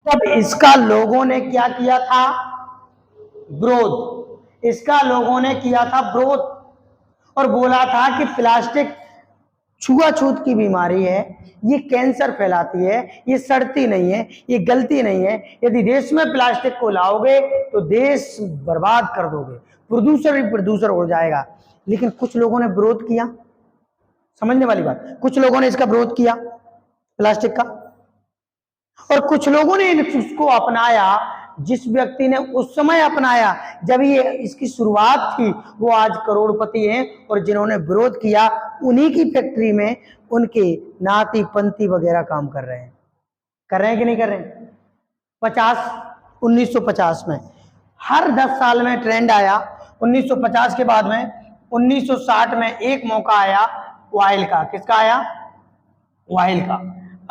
तब इसका लोगों ने क्या किया था? विरोध। इसका लोगों ने किया था विरोध और बोला था कि प्लास्टिक छुआछूत की बीमारी है, ये कैंसर फैलाती है, ये सड़ती नहीं है, ये गलती नहीं है। यदि देश में प्लास्टिक को लाओगे तो देश बर्बाद कर दोगे, प्रदूषण ही प्रदूषण हो जाएगा। लेकिन कुछ लोगों ने विरोध किया, समझने वाली बात, कुछ लोगों ने इसका विरोध किया प्लास्टिक का, और कुछ लोगों ने इसको अपनाया। जिस व्यक्ति ने उस समय अपनाया जब ये इसकी शुरुआत थी, वो आज करोड़पति हैं, और जिन्होंने विरोध किया उन्हीं की फैक्ट्री में उनके नाती पंती वगैरह काम कर रहे हैं कि नहीं कर रहे हैं? 1950 में हर 10 साल में ट्रेंड आया। 1950 के बाद में 1960 में एक मौका आया ऑयल का। किसका आया? ऑयल का।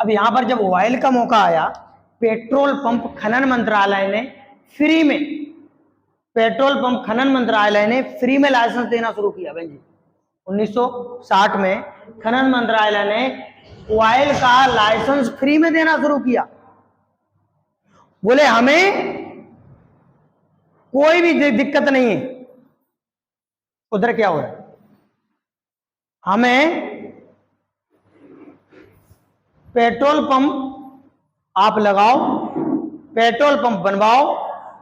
अब यहां पर जब ऑयल का मौका आया, पेट्रोल पंप खनन मंत्रालय ने फ्री में, पेट्रोल पंप खनन मंत्रालय ने फ्री में लाइसेंस देना शुरू किया। बहन जी 1960 में खनन मंत्रालय ने ऑयल का लाइसेंस फ्री में देना शुरू किया। बोले हमें कोई भी दिक्कत नहीं है। उधर क्या हो रहा है? हमें पेट्रोल पंप आप लगाओ, पेट्रोल पंप बनवाओ,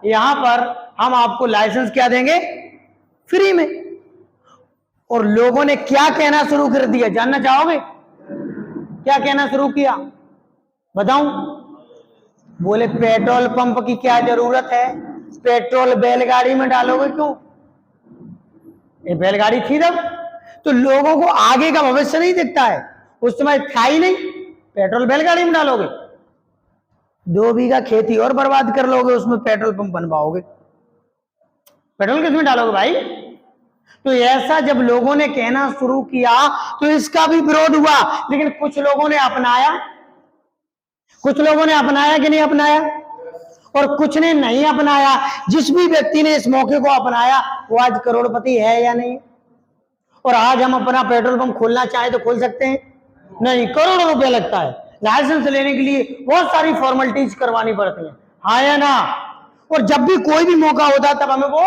यहां पर हम आपको लाइसेंस क्या देंगे? फ्री में। और लोगों ने क्या कहना शुरू कर दिया, जानना चाहोगे? क्या कहना शुरू किया बताऊं? बोले पेट्रोल पंप की क्या जरूरत है, पेट्रोल बैलगाड़ी में डालोगे क्यों? ये बैलगाड़ी थी तब, तो लोगों को आगे का भविष्य नहीं दिखता है, उस समय था ही नहीं। पेट्रोल बैलगाड़ी में डालोगे, 2 बीघा खेती और बर्बाद कर लोगे, उसमें पेट्रोल पंप बनवाओगे, पेट्रोल किसमें डालोगे भाई? तो ऐसा जब लोगों ने कहना शुरू किया तो इसका भी विरोध हुआ। लेकिन कुछ लोगों ने अपनाया, कुछ लोगों ने अपनाया कि नहीं अपनाया, और कुछ ने नहीं अपनाया। जिस भी व्यक्ति ने इस मौके को अपनाया वो आज करोड़पति है या नहीं? और आज हम अपना पेट्रोल पंप खोलना चाहे तो खोल सकते हैं? नहीं, करोड़ों रुपया लगता है। लाइसेंस लेने के लिए बहुत सारी फॉर्मेलिटीज करवानी पड़ती है, हाँ या ना? और जब भी कोई भी मौका होता है तब हमें वो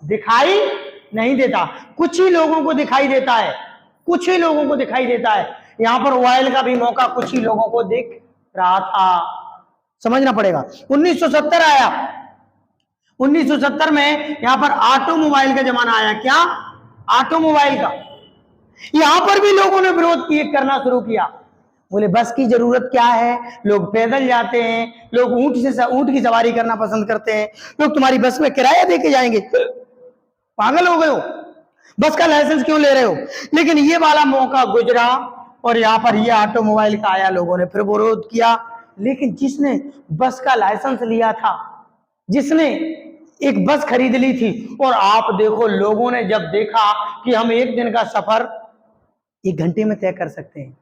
दिखाई नहीं देता, कुछ ही लोगों को दिखाई देता है, कुछ ही लोगों को दिखाई देता है। यहां पर ऑयल का भी मौका कुछ ही लोगों को दिख रहा था, समझना पड़ेगा। 1970 आया, 1970 में यहां पर ऑटोमोबाइल का जमाना आया। क्या? ऑटोमोबाइल का। यहां पर भी लोगों ने विरोध करना शुरू किया। बोले बस की जरूरत क्या है, लोग पैदल जाते हैं, लोग ऊंट की सवारी करना पसंद करते हैं, लोग तुम्हारी बस में किराया देके जाएंगे, पागल हो गए हो, बस का लाइसेंस क्यों ले रहे हो? लेकिन ये वाला मौका गुजरा और यहां पर ये ऑटोमोबाइल का आया, लोगों ने फिर विरोध किया। लेकिन जिसने बस का लाइसेंस लिया था, जिसने एक बस खरीद ली थी, और आप देखो लोगों ने जब देखा कि हम एक दिन का सफर 1 घंटे में तय कर सकते हैं,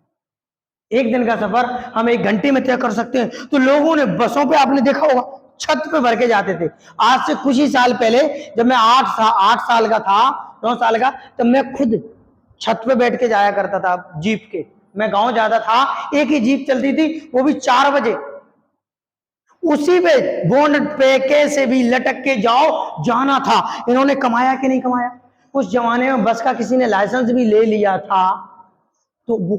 एक दिन का सफर हम 1 घंटे में तय कर सकते हैं, तो लोगों ने बसों पे, आपने देखा होगा छत पे भर के जाते थे। आज से कुछ ही साल पहले जब मैं 8 साल का था, 9 साल का, तब मैं खुद छत पे बैठ के जाया करता था जीप के। मैं गांव जाता था, एक ही जीप चलती थी, वो भी 4 बजे, उसी पे बोनट पे कैसे भी लटक के जाओ, जाना था। इन्होंने कमाया कि नहीं कमाया? उस जमाने में बस का किसी ने लाइसेंस भी ले लिया था तो वो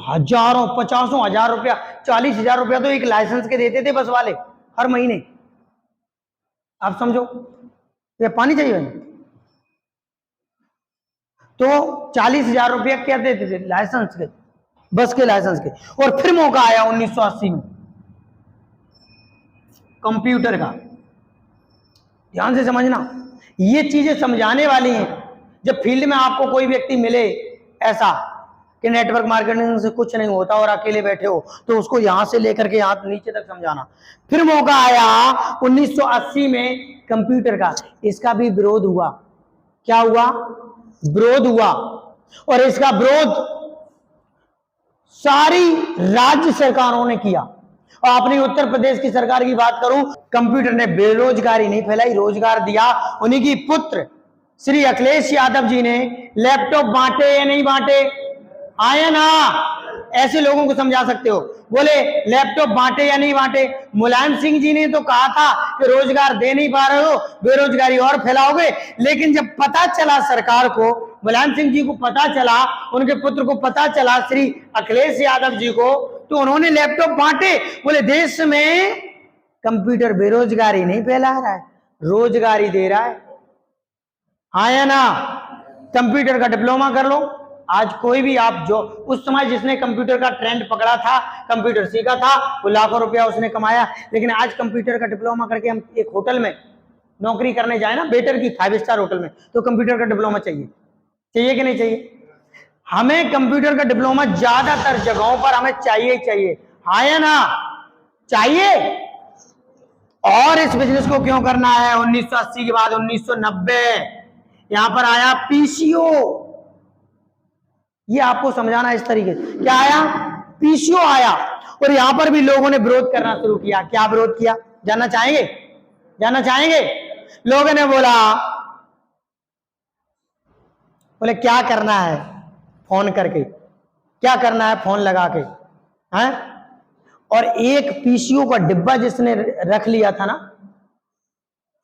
हजारों, 50 हजार रुपया, 40 हजार रुपया तो एक लाइसेंस के देते थे बस वाले हर महीने। आप समझो, ये पानी चाहिए भाई, तो 40 हजार रुपया क्या देते थे लाइसेंस के, बस के लाइसेंस के। और फिर मौका आया 1980 में कंप्यूटर का। ध्यान से समझना, ये चीजें समझाने वाली हैं। जब फील्ड में आपको कोई व्यक्ति मिले ऐसा कि नेटवर्क मार्केटिंग से कुछ नहीं होता और अकेले बैठे हो, तो उसको यहां से लेकर के यहां नीचे तक समझाना। फिर मौका आया 1980 में कंप्यूटर का, इसका भी विरोध हुआ। क्या हुआ? विरोध हुआ। और इसका विरोध सारी राज्य सरकारों ने किया। और अपनी उत्तर प्रदेश की सरकार की बात करूं, कंप्यूटर ने बेरोजगारी नहीं फैलाई, रोजगार दिया। उन्हीं की पुत्र श्री अखिलेश यादव जी ने लैपटॉप बांटे या नहीं बांटे? आए ना? ऐसे लोगों को समझा सकते हो। बोले लैपटॉप बांटे या नहीं बांटे, मुलायम सिंह जी ने तो कहा था कि रोजगार दे नहीं पा रहे हो, बेरोजगारी और फैलाओगे। लेकिन जब पता चला सरकार को, मुलायम सिंह जी को पता चला, उनके पुत्र को पता चला श्री अखिलेश यादव जी को, तो उन्होंने लैपटॉप बांटे। बोले देश में कंप्यूटर बेरोजगारी नहीं फैला रहा है, रोजगारी दे रहा है। हाँ या ना? कंप्यूटर का डिप्लोमा कर लो। आज कोई भी आप जो उस समय जिसने कंप्यूटर का ट्रेंड पकड़ा था, कंप्यूटर सीखा था, वो लाखों रुपया उसने कमाया। लेकिन आज कंप्यूटर का डिप्लोमा करके हम एक होटल में नौकरी करने जाए ना, बेटर की 5 स्टार होटल में, तो कंप्यूटर का डिप्लोमा चाहिए, चाहिए कि नहीं चाहिए? हमें कंप्यूटर का डिप्लोमा ज्यादातर जगहों पर हमें चाहिए ही चाहिए। हाँ या ना? चाहिए। और इस बिजनेस को क्यों करना है? 1980 के बाद 1990 यहां पर आया पीसीओ। ये आपको समझाना इस तरीके से, क्या आया? पीसीओ आया। और यहां पर भी लोगों ने विरोध करना शुरू किया। क्या विरोध किया, जानना चाहेंगे? जानना चाहेंगे? लोगों ने बोला, बोले क्या करना है फोन करके, क्या करना है फोन लगा के, हैं? और एक पीसीओ का डिब्बा जिसने रख लिया था ना,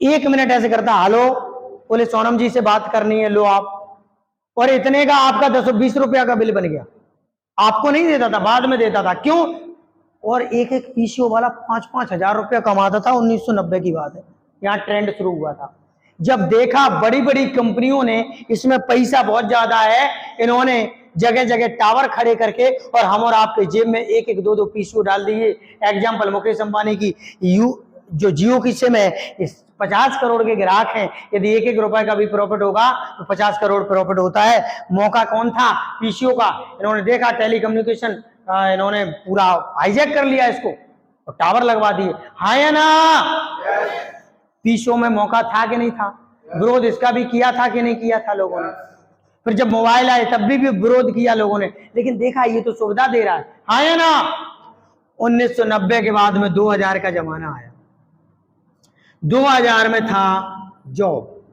1 मिनट ऐसे करता, हेलो, बोले सोनम जी से बात करनी है, लो आप। और इतने का आपका 10-20 रुपया का बिल बन गया। आपको नहीं देता था, बाद में देता था। क्यों? और एक एक पीसीओ वाला 5-5 हजार रुपया कमाता था। 1990 की बात है, यहाँ ट्रेंड शुरू हुआ था। जब देखा बड़ी बड़ी कंपनियों ने इसमें पैसा बहुत ज्यादा है, इन्होंने जगह जगह टावर खड़े करके और हम और आपके जेब में 1-1, 2-2 पीसीओ डाल दिए। एग्जाम्पल मुकेश अंबानी की जो जियो की सिम है, 50 करोड़ के ग्राहक हैं, यदि 1-1 रुपए का भी प्रॉफिट होगा तो 50 करोड़ प्रॉफिट होता है। मौका कौन था? पीसीओ का। इन्होंने देखा टेलीकम्युनिकेशन, इन्होंने पूरा हाईजैक कर लिया इसको और टावर लगवा दिए। हाँ या ना? पीसीओ में मौका था कि नहीं था? विरोध इसका भी किया था कि नहीं किया था लोगों ने? फिर जब मोबाइल आए तब भी विरोध किया लोगों ने, लेकिन देखा ये तो सुविधा दे रहा है। हाँ या ना? 1990 के बाद में 2000 का जमाना आया। 2000 में था जॉब।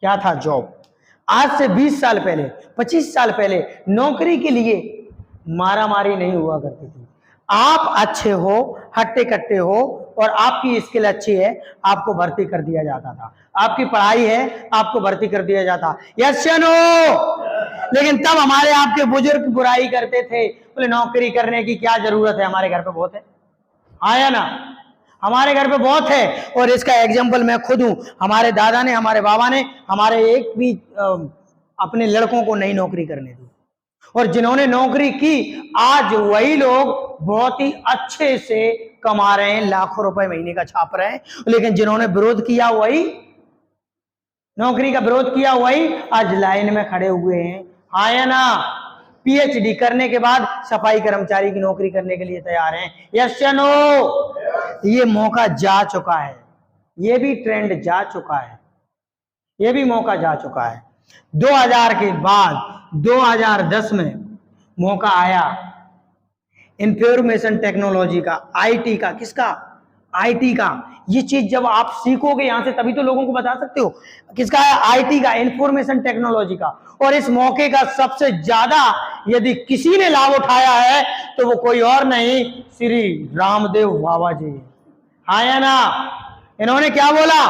क्या था? जॉब। आज से 20 साल पहले, 25 साल पहले नौकरी के लिए मारामारी नहीं हुआ करती थी। आप अच्छे हो, हट्टे कट्टे हो और आपकी स्किल अच्छी है, आपको भर्ती कर दिया जाता था। आपकी पढ़ाई है, आपको भर्ती कर दिया जाता। यस या नो? लेकिन तब हमारे आपके बुजुर्ग बुराई करते थे, बोले नौकरी करने की क्या जरूरत है, हमारे घर पे बहुत है। आया ना? हमारे घर पे बहुत है। और इसका एग्जाम्पल मैं खुद हूं। हमारे दादा ने, हमारे बाबा ने हमारे एक भी अपने लड़कों को नई नौकरी करने दी। और जिन्होंने नौकरी की, आज वही लोग बहुत ही अच्छे से कमा रहे हैं, लाखों रुपए महीने का छाप रहे हैं। लेकिन जिन्होंने विरोध किया, वही नौकरी का विरोध किया, वही आज लाइन में खड़े हुए हैं। हाँ या ना? पीएचडी करने के बाद सफाई कर्मचारी की नौकरी करने के लिए तैयार हैं। यस या नो? ये मौका जा चुका है, ये भी ट्रेंड जा चुका है, ये भी मौका जा चुका है। 2000 के बाद 2010 में मौका आया इंफॉर्मेशन टेक्नोलॉजी का, आईटी का। किसका? आईटी का। ये चीज जब आप सीखोगे यहां से, तभी तो लोगों को बता सकते हो। किसका है? आईटी का, इंफॉर्मेशन टेक्नोलॉजी का। और इस मौके का सबसे ज्यादा यदि किसी ने लाभ उठाया है तो वो कोई और नहीं, श्री रामदेव बाबा जी। हाँ या ना? इन्होंने क्या बोला?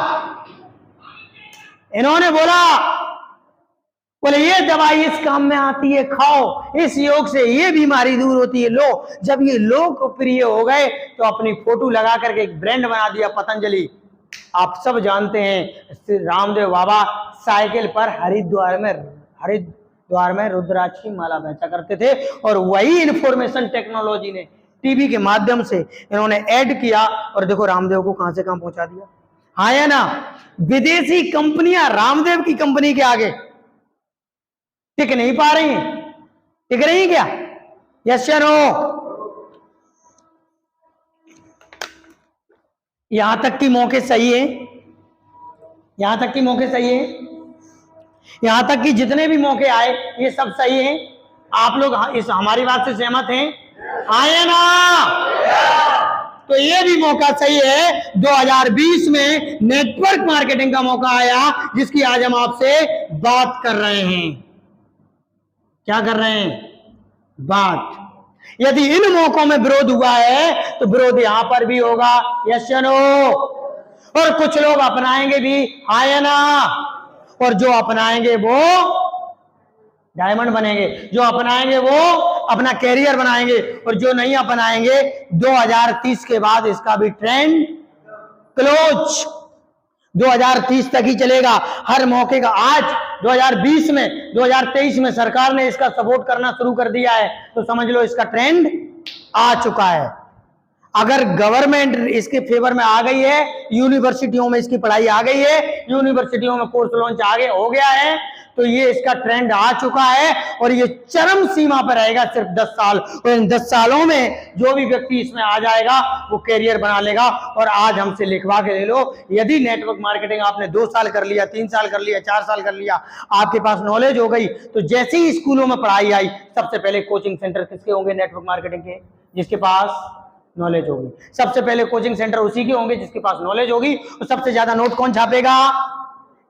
इन्होंने बोला, बोले ये दवाई इस काम में आती है, खाओ, इस योग से ये बीमारी दूर होती है, लो। जब ये लोकप्रिय हो गए तो अपनी फोटो लगा करके एक ब्रांड बना दिया, पतंजलि। आप सब जानते हैं रामदेव बाबा साइकिल पर हरिद्वार में रुद्राक्ष की माला बेचा करते थे। और वही इंफॉर्मेशन टेक्नोलॉजी ने टीवी के माध्यम से इन्होंने ऐड किया और देखो रामदेव को कहां से कहां पहुंचा दिया। हाँ या ना? विदेशी कंपनियां रामदेव की कंपनी के आगे टिक नहीं पा रही हैं। टिक रही क्या? यस या नो? यहां तक की मौके सही है, यहां तक की मौके सही है, यहां तक की जितने भी मौके आए ये सब सही है। आप लोग इस हमारी बात से सहमत हैं? आए ना? तो ये भी मौका सही है। 2020 में नेटवर्क मार्केटिंग का मौका आया, जिसकी आज हम आपसे बात कर रहे हैं। क्या कर रहे हैं? बात। यदि इन मौकों में विरोध हुआ है तो विरोध यहां पर भी होगा, यस या नो। और कुछ लोग अपनाएंगे भी, हाँ या ना। और जो अपनाएंगे वो डायमंड बनेंगे, जो अपनाएंगे वो अपना कैरियर बनाएंगे, और जो नहीं अपनाएंगे 2030 के बाद इसका भी ट्रेंड क्लोज। 2030 तक ही चलेगा हर मौके का। आज 2020 में 2023 में सरकार ने इसका सपोर्ट करना शुरू कर दिया है, तो समझ लो इसका ट्रेंड आ चुका है। अगर गवर्नमेंट इसके फेवर में आ गई है, यूनिवर्सिटियों में इसकी पढ़ाई आ गई है, यूनिवर्सिटियों में कोर्स लॉन्च आगे हो गया है, तो ये इसका ट्रेंड आ चुका है और ये चरम सीमा पर रहेगा सिर्फ 10 साल। और इन 10 सालों में जो भी व्यक्ति इसमें आ जाएगा वो कैरियर बना लेगा। और आज हमसे लिखवा के ले लो, यदि नेटवर्क मार्केटिंग आपने 2 साल कर लिया, 3 साल कर लिया, 4 साल कर लिया, आपके पास नॉलेज हो गई, तो जैसे ही स्कूलों में पढ़ाई आई, सबसे पहले कोचिंग सेंटर किसके होंगे? नेटवर्क मार्केटिंग के, जिसके पास नॉलेज होगी। सबसे पहले कोचिंग सेंटर उसी के होंगे जिसके पास नॉलेज होगी। और सबसे ज्यादा नोट कौन छापेगा?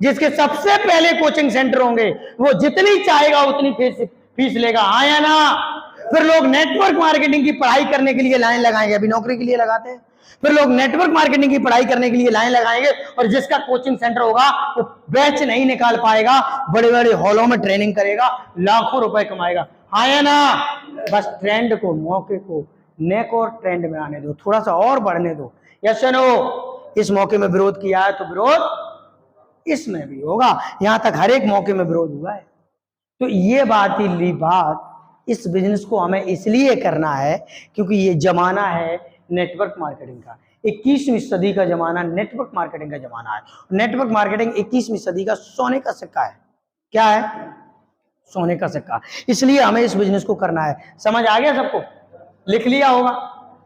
जिसके सबसे पहले कोचिंग सेंटर होंगे। वो जितनी चाहेगा उतनी फीस लेगा, हाँ या ना। फिर लोग नेटवर्क मार्केटिंग की पढ़ाई करने के लिए लाइन लगाएंगे, अभी नौकरी के लिए लगाते हैं। फिर लोग नेटवर्क मार्केटिंग की पढ़ाई करने के लिए लाइन लगाएंगे, और जिसका कोचिंग सेंटर होगा वो बैच नहीं निकाल पाएगा, बड़े बड़े हॉलों में ट्रेनिंग करेगा, लाखों रुपए कमाएगा, हाँ या ना। बस ट्रेंड को, मौके को, नेक और ट्रेंड में आने दो, थोड़ा सा और बढ़ने दो, यस या नो। इस मौके में विरोध किया है तो विरोध इसमें भी होगा। यहां तक हर एक मौके में विरोध हुआ है। तो ये बात ही ली बात, इस बिजनेस को हमें इसलिए करना है क्योंकि ये जमाना है नेटवर्क मार्केटिंग का। 21वीं सदी का जमाना नेटवर्क मार्केटिंग का जमाना है। नेटवर्क मार्केटिंग 21वीं सदी का सोने का सिक्का है। क्या है? सोने का सिक्का। इसलिए हमें इस बिजनेस को करना है। समझ आ गया सबको? लिख लिया होगा।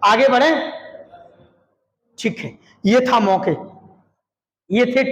आगे बढ़े? ठीक है, ये था मौके, ये थे